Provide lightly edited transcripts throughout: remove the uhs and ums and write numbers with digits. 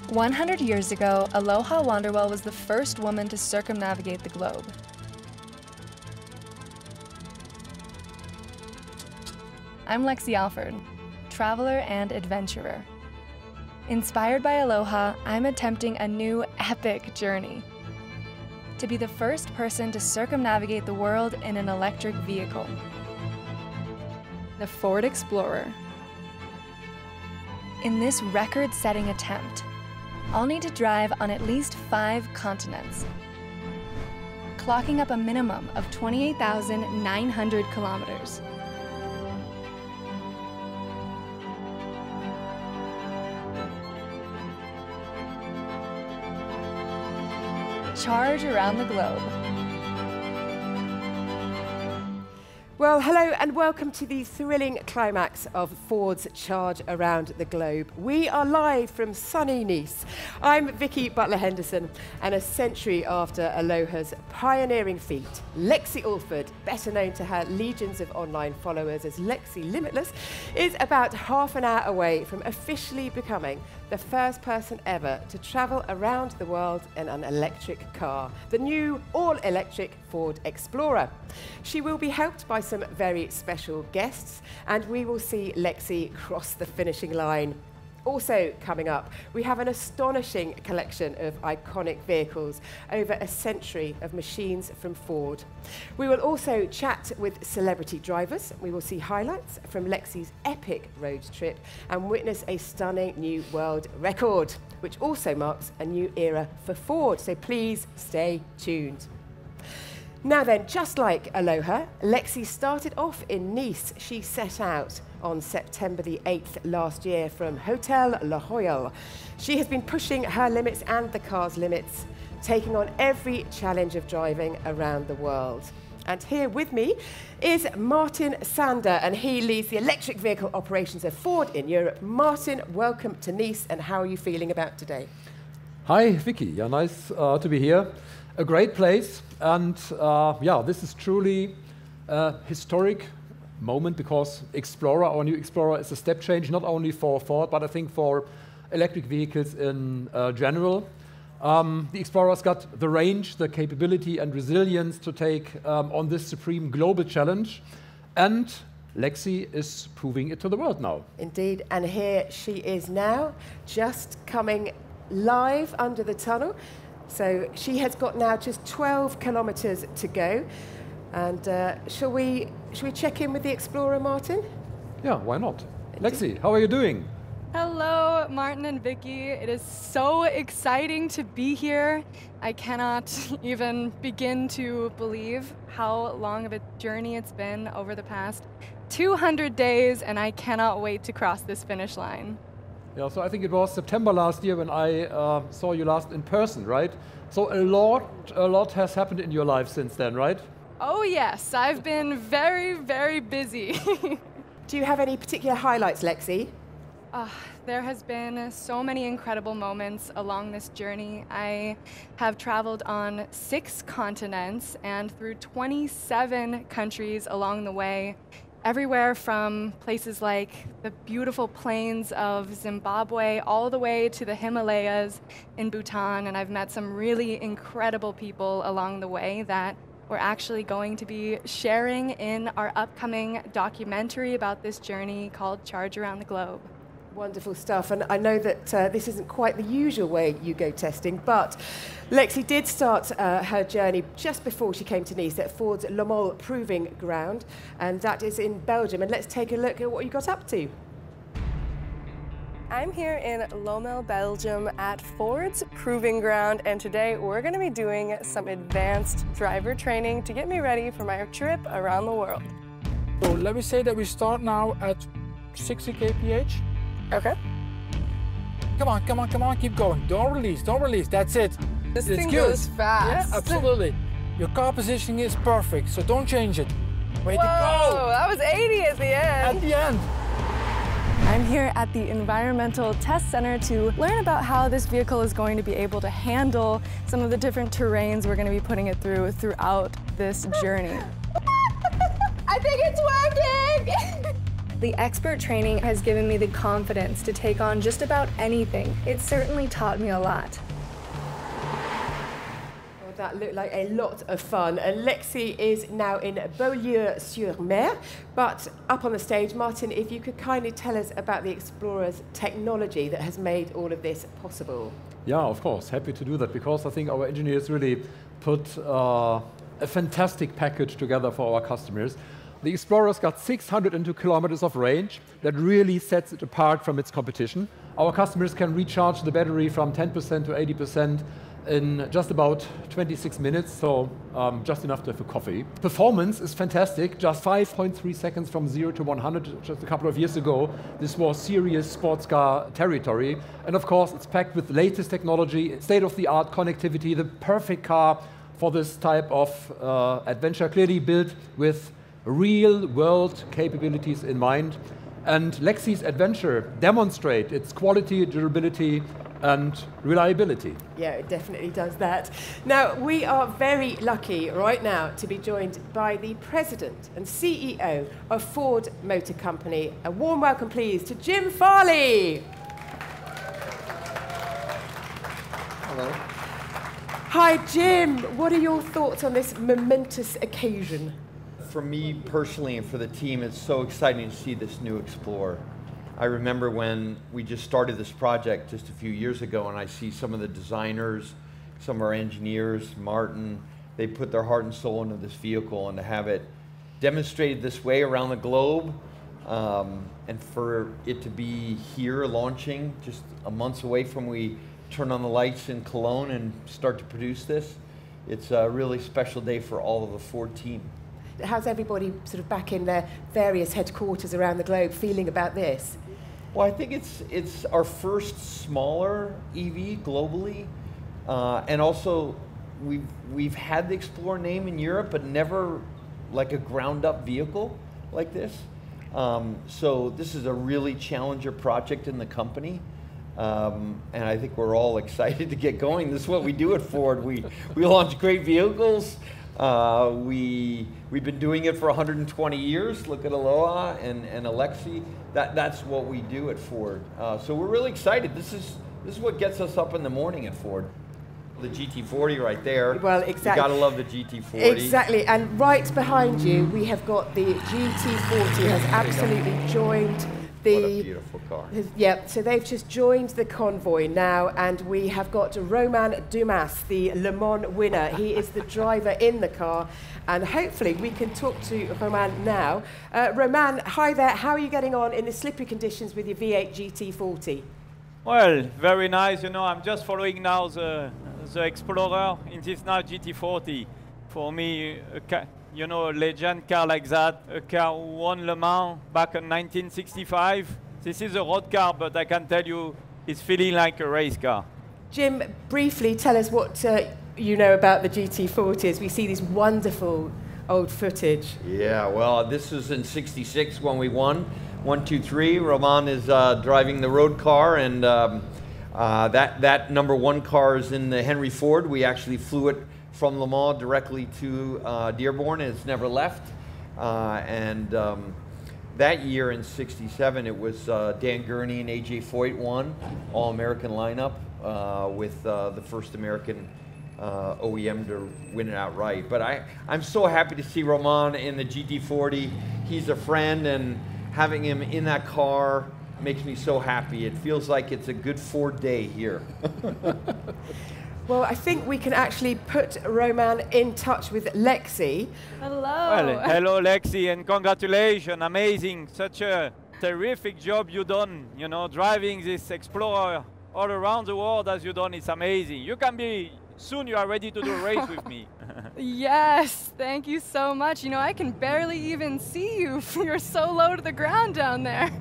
100 years ago, Aloha Wanderwell was the first woman to circumnavigate the globe. I'm Lexie Alford, traveler and adventurer. Inspired by Aloha, I'm attempting a new epic journey. To be the first person to circumnavigate the world in an electric vehicle. The Ford Explorer. In this record-setting attempt, I'll need to drive on at least 5 continents, clocking up a minimum of 28,900 kilometers. Charge around the globe. Well, hello and welcome to the thrilling climax of Ford's Charge Around the Globe. We are live from sunny Nice. I'm Vicky Butler-Henderson, and a century after Aloha's pioneering feat, Lexie Alford, better known to her legions of online followers as Lexie Limitless, is about half an hour away from officially becoming the first person ever to travel around the world in an electric car, the new all-electric Ford Explorer. She will be helped by some very special guests, and we will see Lexie cross the finishing line. Also coming up, we have an astonishing collection of iconic vehicles, over a century of machines from Ford. We will also chat with celebrity drivers. We will see highlights from Lexie's epic road trip and witness a stunning new world record, which also marks a new era for Ford. So please stay tuned. Now then, just like Aloha, Lexie started off in Nice. She set out on September the 8th last year from Hotel La Jolla. She has been pushing her limits and the car's limits, taking on every challenge of driving around the world. And here with me is Martin Sander, and he leads the electric vehicle operations of Ford in Europe. Martin, welcome to Nice, and how are you feeling about today? Hi, Vicky. Yeah, nice to be here. A great place, and yeah, this is truly a historic moment because Explorer, our new Explorer, is a step change not only for Ford, but I think for electric vehicles in general. The Explorer's got the range, the capability and resilience to take on this supreme global challenge, and Lexie is proving it to the world now. Indeed, and here she is now, just coming live under the tunnel. So she has got now just 12 kilometers to go. And shall we check in with the Explorer, Martin? Yeah, why not? Lexie, how are you doing? Hello, Martin and Vicky. It is so exciting to be here. I cannot even begin to believe how long of a journey it's been over the past 200 days, and I cannot wait to cross this finish line. Yeah, so I think it was September last year when I saw you last in person, right? So a lot has happened in your life since then, right? Oh yes, I've been very, very busy. Do you have any particular highlights, Lexie? There has been so many incredible moments along this journey. I have traveled on 6 continents and through 27 countries along the way. Everywhere from places like the beautiful plains of Zimbabwe all the way to the Himalayas in Bhutan, and I've met some really incredible people along the way that we're actually going to be sharing in our upcoming documentary about this journey called Charge Around the Globe. Wonderful stuff, and I know that this isn't quite the usual way you go testing, but Lexie did start her journey just before she came to Nice at Ford's Le Mans Proving Ground, and that is in Belgium. And let's take a look at what you got up to. I'm here in Lommel, Belgium at Ford's Proving Ground, and today we're going to be doing some advanced driver training to get me ready for my trip around the world. So let me say that we start now at 60 kph. Okay. Come on, come on, come on, keep going. Don't release, that's it. This it's thing good. goes fast. Yeah, absolutely. Your car positioning is perfect, so don't change it. Way to Whoa, go! that was 80 at the end. At the end. I'm here at the Environmental Test Center to learn about how this vehicle is going to be able to handle some of the different terrains we're going to be putting it throughout this journey. I think it's working! The expert training has given me the confidence to take on just about anything. It certainly taught me a lot. That looked like a lot of fun. And Lexie is now in Beaulieu-sur-Mer. But up on the stage, Martin, if you could kindly tell us about the Explorer's technology that has made all of this possible. Yeah, of course. Happy to do that, because I think our engineers really put a fantastic package together for our customers. The Explorer's got 602 kilometers of range. That really sets it apart from its competition. Our customers can recharge the battery from 10% to 80% in just about 26 minutes, so just enough to have a coffee. Performance is fantastic, just 5.3 seconds from 0 to 100. Just a couple of years ago, this was serious sports car territory. And of course, it's packed with latest technology, state-of-the-art connectivity, the perfect car for this type of adventure, clearly built with real-world capabilities in mind. And Lexie's adventure demonstrate its quality, durability, and reliability. Yeah, it definitely does that. Now, we are very lucky right now to be joined by the President and CEO of Ford Motor Company. A warm welcome, please, to Jim Farley. Hello. Hi, Jim. What are your thoughts on this momentous occasion? For me personally and for the team, it's so exciting to see this new Explorer. I remember when we just started this project just a few years ago, and I see some of the designers, some of our engineers, Martin, they put their heart and soul into this vehicle, and to have it demonstrated this way around the globe, and for it to be here launching just a month away from we turn on the lights in Cologne and start to produce this, it's a really special day for all of the Ford team. How's everybody sort of back in their various headquarters around the globe feeling about this? Well, I think it's our first smaller EV globally, and also we've had the Explorer name in Europe, but never like a ground-up vehicle like this. So this is a really challenger project in the company, and I think we're all excited to get going. This is what we do at Ford. We launch great vehicles. We've been doing it for 120 years. Look at Aloha and Lexie. That's what we do at Ford. So we're really excited. This is what gets us up in the morning at Ford. The GT40 right there. Well, exactly. You gotta love the GT40. Exactly, and right behind you we have got the GT40 has absolutely joined the... What a beautiful car. Yeah, so they've just joined the convoy now, and we have got Romain Dumas, the Le Mans winner. He is the driver in the car, and hopefully we can talk to Romain now. Romain, hi there. How are you getting on in the slippery conditions with your V8 GT40? Well, very nice. You know, I'm just following now the Explorer in this now GT40. For me, you know, a legend car like that, a car who won Le Mans back in 1965. This is a road car, but I can tell you it's feeling like a race car. Jim, briefly tell us what you know about the GT40 as we see this wonderful old footage. Yeah, well, this is in '66 when we won. 1, 2, 3. Romain is driving the road car, and that number 1 car is in the Henry Ford. We actually flew it from Le Mans directly to Dearborn, and it's never left. That year in '67, it was Dan Gurney and A.J. Foyt won, all-American lineup, with the first American OEM to win it outright. But I'm so happy to see Romain in the GT40. He's a friend, and having him in that car makes me so happy. It feels like it's a good Ford day here. Well, I think we can actually put Romain in touch with Lexie. Hello. Well, hello, Lexie, and congratulations. Amazing. Such a terrific job you done. You know, driving this Explorer all around the world as you done. It's amazing. You can be, soon you are ready to do a race with me. Yes, thank you so much. You know, I can barely even see you. You're so low to the ground down there.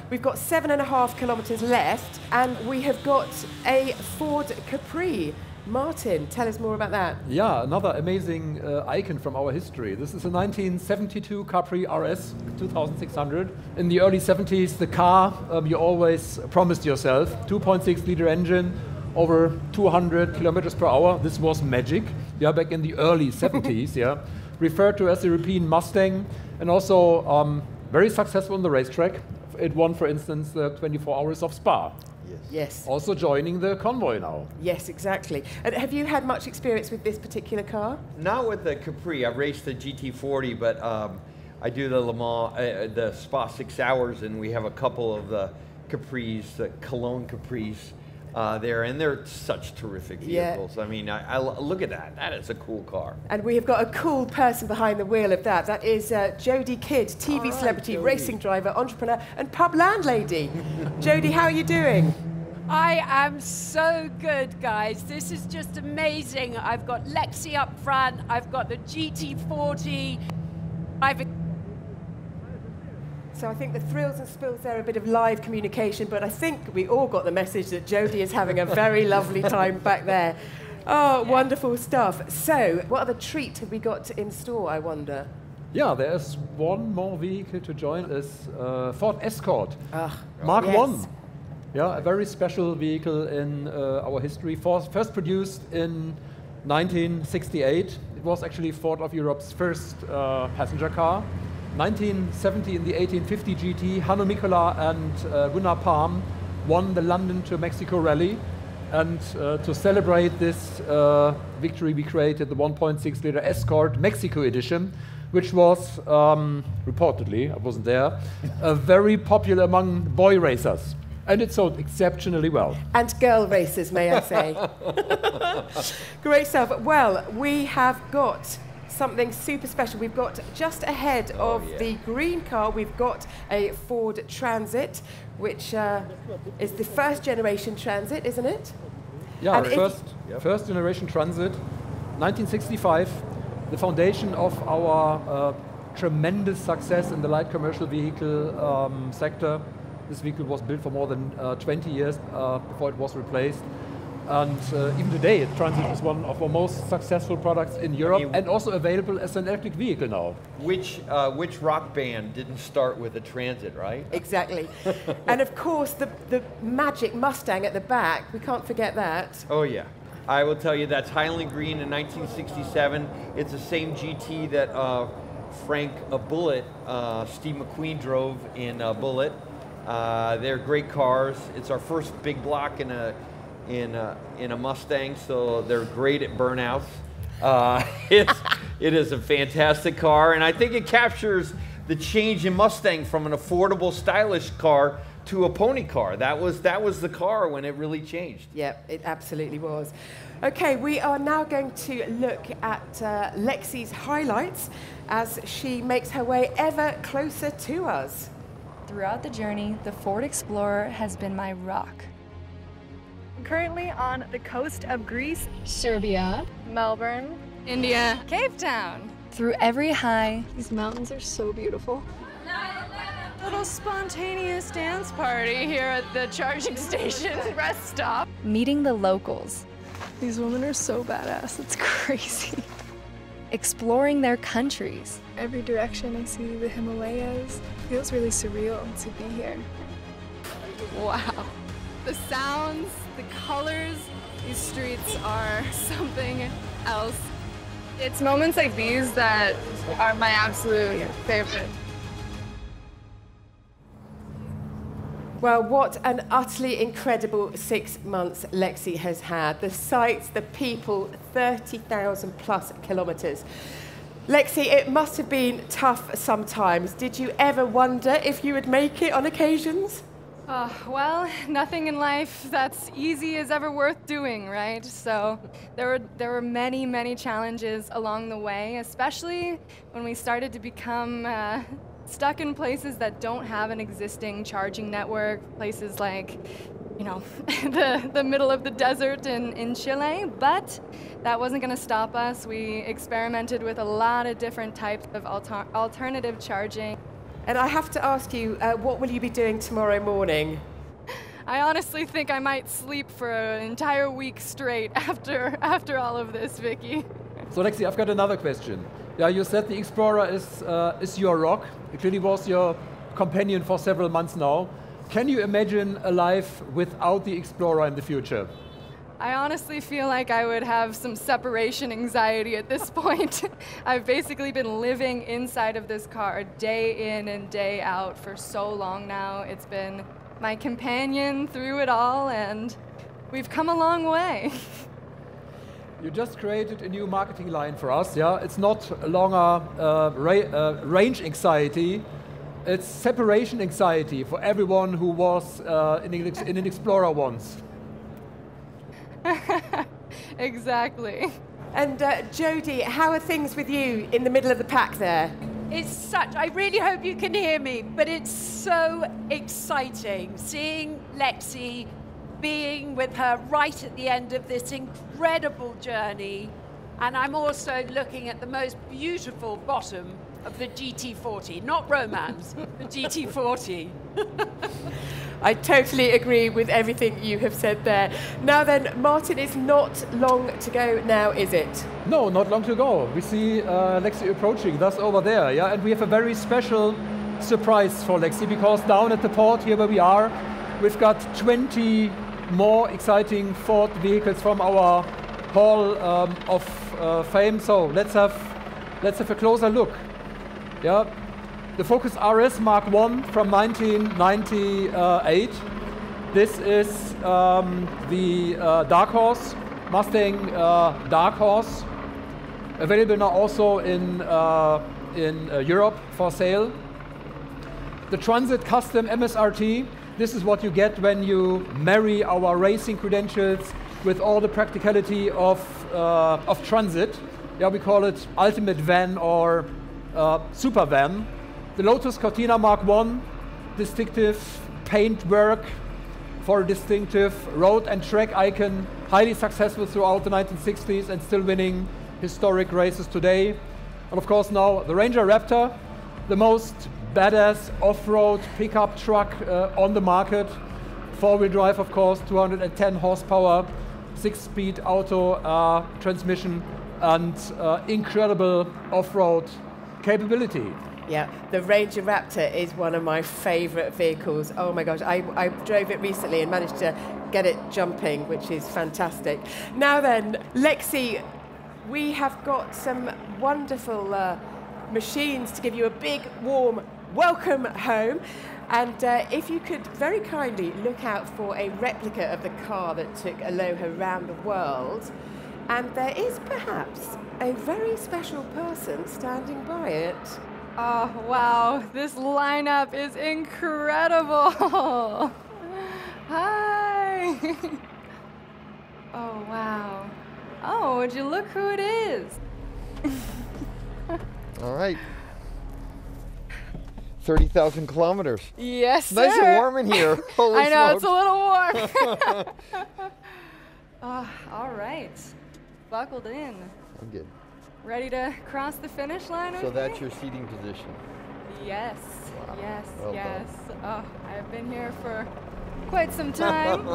We've got 7.5 kilometers left, and we have got a Ford Capri. Martin, tell us more about that. Yeah, another amazing icon from our history. This is a 1972 Capri RS 2600. In the early 70s, the car you always promised yourself, 2.6 liter engine, over 200 kilometers per hour. This was magic. Yeah, back in the early 70s, yeah. Referred to as the European Mustang, and also very successful on the racetrack. It won, for instance, the 24 Hours of Spa. Yes. Also joining the convoy now. Yes, exactly. And have you had much experience with this particular car? Not with the Capri. I've raced the GT40, but I do the Le Mans, the Spa 6 hours, and we have a couple of the Capris, the Cologne Capris there, and they're such terrific vehicles. I mean, I look at that. That is a cool car. And we have got a cool person behind the wheel of that. That is Jodie Kidd, TV celebrity, Jodie. racing driver, entrepreneur, and pub landlady. Jodie, how are you doing? I am so good, guys. This is just amazing. I've got Lexie up front. I've got the GT40. So I think the thrills and spills there are a bit of live communication, but I think we all got the message that Jodie is having a very lovely time back there. Oh, wonderful stuff. So what other treat have we got in store, I wonder? Yeah, there's one more vehicle to join, is Ford Escort, Mark yes. 1. Yeah, a very special vehicle in our history. First produced in 1968. It was actually Ford of Europe's first passenger car. 1970 in the 1850 GT, Hanno Mikkola and Gunnar Palm won the London to Mexico rally. And to celebrate this victory, we created the 1.6 liter Escort Mexico edition, which was reportedly, I wasn't there, very popular among boy racers. And it sold exceptionally well. And girl racers, may I say. Great stuff. Well, we have got something super special. We've got just ahead of the green car, we've got a Ford Transit, which is the first generation Transit, isn't it? Yeah, and first generation Transit, 1965, the foundation of our tremendous success in the light commercial vehicle sector. This vehicle was built for more than 20 years before it was replaced. And even today, Transit is one of our most successful products in Europe and also available as an electric vehicle now. Which rock band didn't start with a Transit, right? Exactly. And of course, the magic Mustang at the back, we can't forget that. Oh yeah. I will tell you, that's Highland Green in 1967. It's the same GT that Frank Bullitt, Steve McQueen drove in Bullitt. They're great cars. It's our first big block in a Mustang, so they're great at burnouts. It is a fantastic car, and I think it captures the change in Mustang from an affordable, stylish car to a pony car. That was the car when it really changed. Yep, it absolutely was. Okay, we are now going to look at Lexie's highlights as she makes her way ever closer to us. Throughout the journey, the Ford Explorer has been my rock. I'm currently on the coast of Greece, Serbia, Melbourne, India, Cape Town. Through every high, these mountains are so beautiful. little spontaneous dance party here at the charging station rest stop. Meeting the locals. These women are so badass, it's crazy. Exploring their countries. Every direction I see the Himalayas. It feels really surreal to be here. Wow. The sounds, the colors, these streets are something else. It's moments like these that are my absolute favorite. Well, what an utterly incredible 6 months Lexie has had. The sights, the people, 30,000 plus kilometres. Lexie, it must have been tough sometimes. Did you ever wonder if you would make it on occasions? Well, nothing in life that's easy is ever worth doing, right? So there were many, many challenges along the way, especially when we started to become stuck in places that don't have an existing charging network, places like, you know, the middle of the desert in Chile, but that wasn't going to stop us. We experimented with a lot of different types of alternative charging. And I have to ask you, what will you be doing tomorrow morning? I honestly think I might sleep for an entire week straight after all of this, Vicky. So Lexie, I've got another question. Yeah, you said the Explorer is your rock. It clearly was your companion for several months now. Can you imagine a life without the Explorer in the future? I honestly feel like I would have some separation anxiety at this point. I've basically been living inside of this car day in and day out for so long now. It's been my companion through it all, and we've come a long way. You just created a new marketing line for us, yeah? It's not longer range anxiety, it's separation anxiety for everyone who was in an Explorer once. Exactly. And Jodie, how are things with you in the middle of the pack there? It's such, I really hope you can hear me, but it's so exciting seeing Lexie, being with her right at the end of this incredible journey. And I'm also looking at the most beautiful bottom of the GT40, not Romance, the GT40. I totally agree with everything you have said there. Now then, Martin, it's not long to go now, is it? No, not long to go. We see Lexie approaching, thus over there, yeah? And we have a very special surprise for Lexie, because down at the port here where we are, we've got 20 more exciting Ford vehicles from our Hall of Fame. So let's have a closer look. Yeah, the Focus RS Mark I from 1998. This is the Dark Horse, Mustang Dark Horse, available now also in Europe for sale. The Transit Custom MSRT. This is what you get when you marry our racing credentials with all the practicality of transit. Yeah, we call it ultimate van or super van. The Lotus Cortina Mark I, distinctive paintwork for a distinctive road and track icon, highly successful throughout the 1960s and still winning historic races today. And of course now the Ranger Raptor, the most badass off-road pickup truck on the market. Four-wheel drive, of course, 210 horsepower, 6-speed auto transmission, and incredible off-road capability. Yeah, the Ranger Raptor is one of my favorite vehicles. Oh my gosh, I drove it recently and managed to get it jumping, which is fantastic. Now then, Lexie, we have got some wonderful machines to give you a big, warm welcome home. And if you could very kindly look out for a replica of the car that took Aloha around the world. And there is perhaps a very special person standing by it. Oh, wow, this lineup is incredible. Hi. Oh, wow. Oh, would you look who it is? All right. 30,000 kilometers. Yes, sir. Nice and warm in here. Holy I know, smokes. it's a little warm. All right. Buckled in. I'm good. Ready to cross the finish line? So that's your seating position. Yes, Wow. yes, Well yes. Oh, I've been here for quite some time.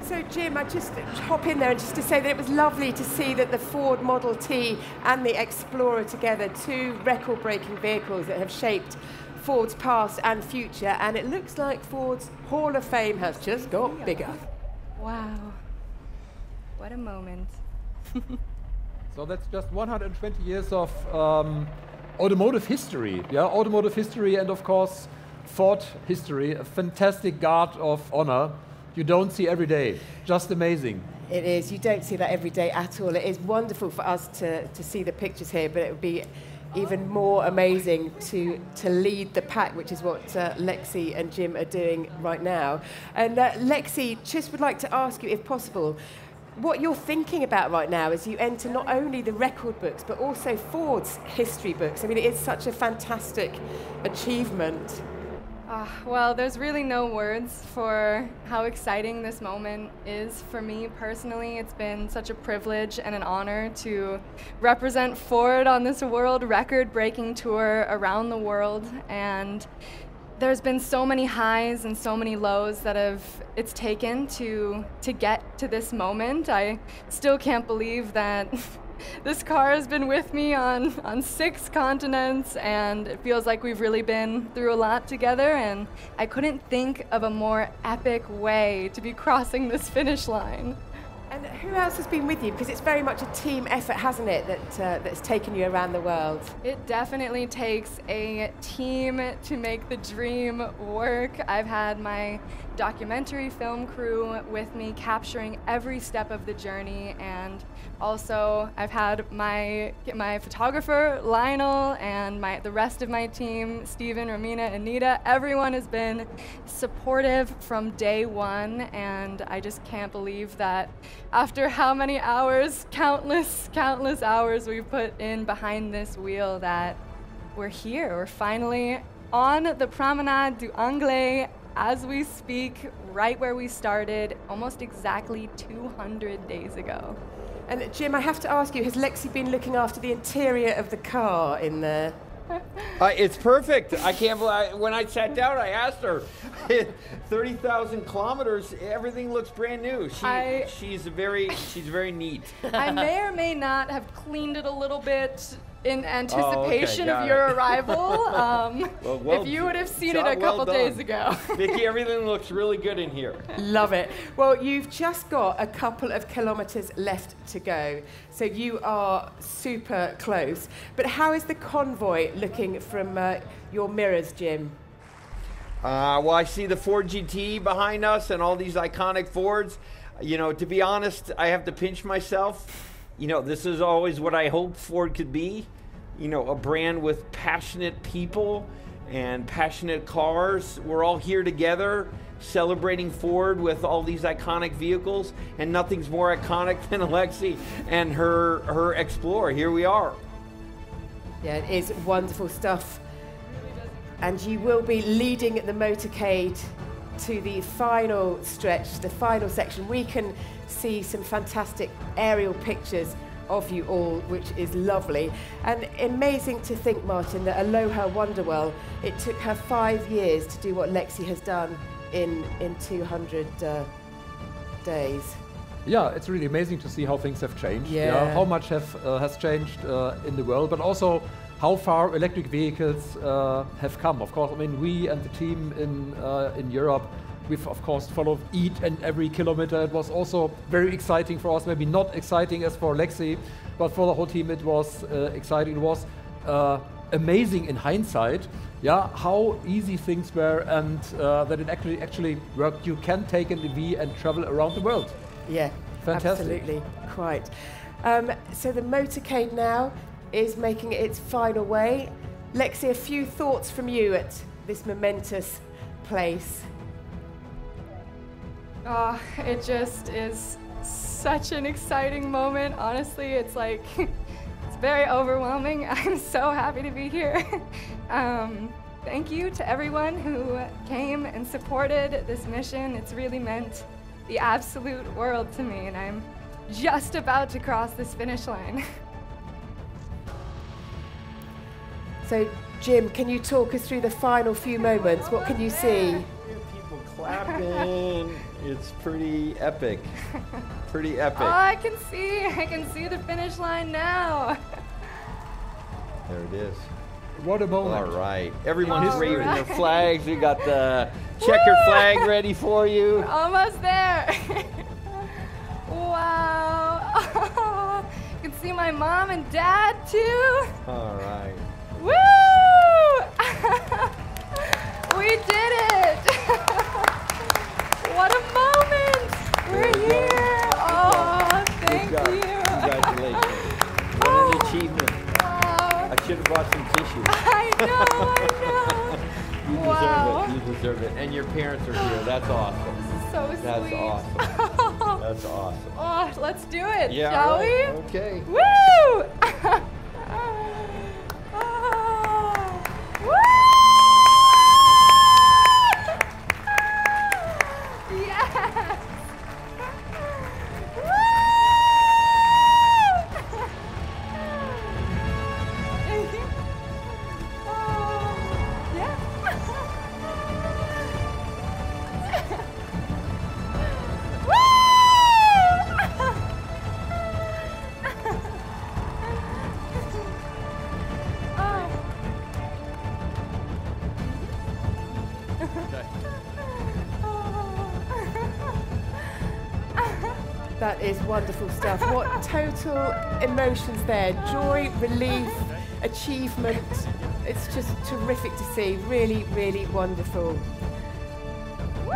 So Jim, I just hop in there and just to say that it was lovely to see that the Ford Model T and the Explorer together, two record-breaking vehicles that have shaped Ford's past and future, and it looks like Ford's Hall of Fame has just got bigger. Wow, what a moment. So that's just 120 years of automotive history, yeah, automotive history, and of course Ford history, a fantastic guard of honor you don't see every day. Just amazing. It is. You don't see that every day at all. It is wonderful for us to see the pictures here, but it would be even more amazing to lead the pack, which is what Lexie and Jim are doing right now. And Lexie, just would like to ask you, if possible, what you're thinking about right now as you enter not only the record books, but also Ford's history books. I mean, it is such a fantastic achievement. Well, there's really no words for how exciting this moment is for me personally. It's been such a privilege and an honor to represent Ford on this world record-breaking tour around the world. And there's been so many highs and so many lows that it's taken to get to this moment. I still can't believe that This car has been with me on 6 continents, and it feels like we've really been through a lot together, and I couldn't think of a more epic way to be crossing this finish line. And who else has been with you? Because it's very much a team effort, hasn't it, that's taken you around the world? It definitely takes a team to make the dream work. I've had my documentary film crew with me capturing every step of the journey, and also I've had my photographer Lionel and the rest of my team, Stephen, Romina, Anita. Everyone has been supportive from day one, and I just can't believe that after how many hours, countless hours we've put in behind this wheel, that we're here. We're finally on the Promenade du Anglais as we speak, right where we started almost exactly 200 days ago. And Jim, I have to ask you, has Lexie been looking after the interior of the car in there? It's perfect. I can't believe, when I sat down, I asked her, 30,000 kilometers, everything looks brand new. She's very neat. I may or may not have cleaned it a little bit in anticipation of your arrival. If you would have seen it a couple days ago. Vicky, everything looks really good in here. Love it. Well, you've just got a couple of kilometers left to go, so you are super close. But how is the convoy looking from your mirrors, Jim? Well, I see the Ford GT behind us and all these iconic Fords. You know, to be honest, I have to pinch myself. You know, this is always what I hoped Ford could be. You know, a brand with passionate people and passionate cars. We're all here together celebrating Ford with all these iconic vehicles, and nothing's more iconic than Lexie and her Explorer. Here we are. Yeah, it is wonderful stuff. And you will be leading the motorcade to the final stretch, the final section. We can see some fantastic aerial pictures of you all, which is lovely. And amazing to think, Martin, that Aloha Wonderwell, it took her 5 years to do what Lexie has done in 200 days. Yeah, it's really amazing to see how things have changed. Yeah. How much has changed in the world, but also how far electric vehicles have come. Of course, I mean, we and the team in Europe, we've of course followed each and every kilometer. It was also very exciting for us, maybe not exciting as for Lexie, but for the whole team it was exciting. It was amazing in hindsight, yeah, how easy things were, and that it actually worked. You can take an EV and travel around the world. Yeah, fantastic. Absolutely, quite. So the motorcade now is making its final way. Lexie, a few thoughts from you at this momentous place. Oh, it just is such an exciting moment. Honestly, it's like, it's very overwhelming. I'm so happy to be here. Thank you to everyone who came and supported this mission. It's really meant the absolute world to me, and I'm just about to cross this finish line. So, Jim, can you talk us through the final few moments? What can you see? People clapping. It's pretty epic. Pretty epic. Oh, I can see the finish line now. There it is. What a moment. All right. Everyone's waving their flags. We got the checker flag ready for you. We're almost there. Wow. You can see my mom and dad too. All right. Woo! We did it! What a moment! We're here! Oh, thank you! Congratulations. What an achievement. Wow. I should have brought some tissue. I know! You deserve it. You deserve it. And your parents are here. That's awesome. So sweet. That's awesome. That's awesome. Oh, let's do it, Yeah, shall right. we? Okay. Woo! That is wonderful stuff. What total emotions there. Joy, relief, achievement. It's just terrific to see. Really, really wonderful.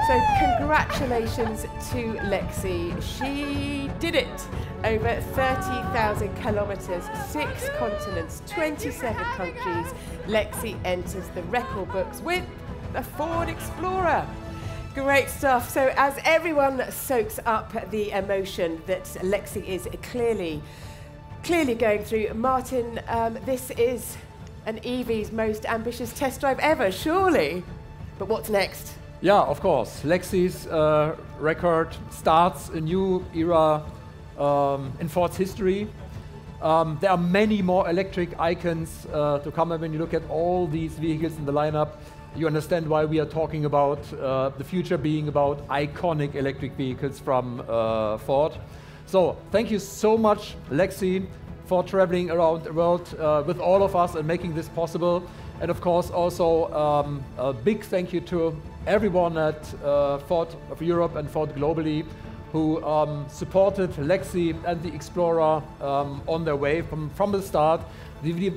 So congratulations to Lexie. She did it. Over 30,000 kilometres, 6 continents, 27 countries. Lexie enters the record books with the Ford Explorer. Great stuff. So as everyone soaks up the emotion that Lexie is clearly going through, Martin, this is an EV's most ambitious test drive ever, surely. But what's next? Yeah, of course. Lexie's record starts a new era in Ford's history. There are many more electric icons to come, and when you look at all these vehicles in the lineup, you understand why we are talking about the future being about iconic electric vehicles from Ford. So thank you so much, Lexie, for traveling around the world with all of us and making this possible. And of course also a big thank you to everyone at Ford of Europe and Ford globally who supported Lexie and the Explorer on their way from the start. The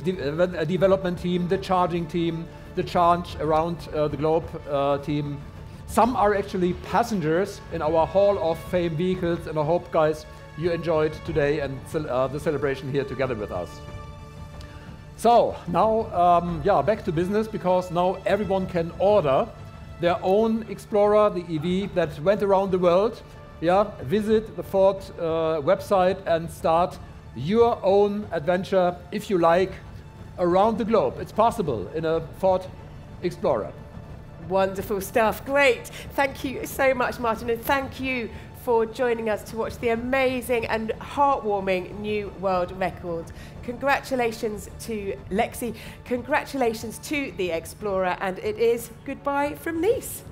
development team, the charging team, the charge around the globe team. Some are actually passengers in our Hall of Fame vehicles, and I hope, guys, you enjoyed today and the celebration here together with us. So now, yeah, back to business, because now everyone can order their own Explorer, the EV that went around the world. Yeah, visit the Ford website and start your own adventure, if you like, around the globe. It's possible in a Ford Explorer. Wonderful stuff. Great. Thank you so much, Martin, and thank you for joining us to watch the amazing and heartwarming new world record. Congratulations to Lexie. Congratulations to the Explorer, and it is goodbye from Nice.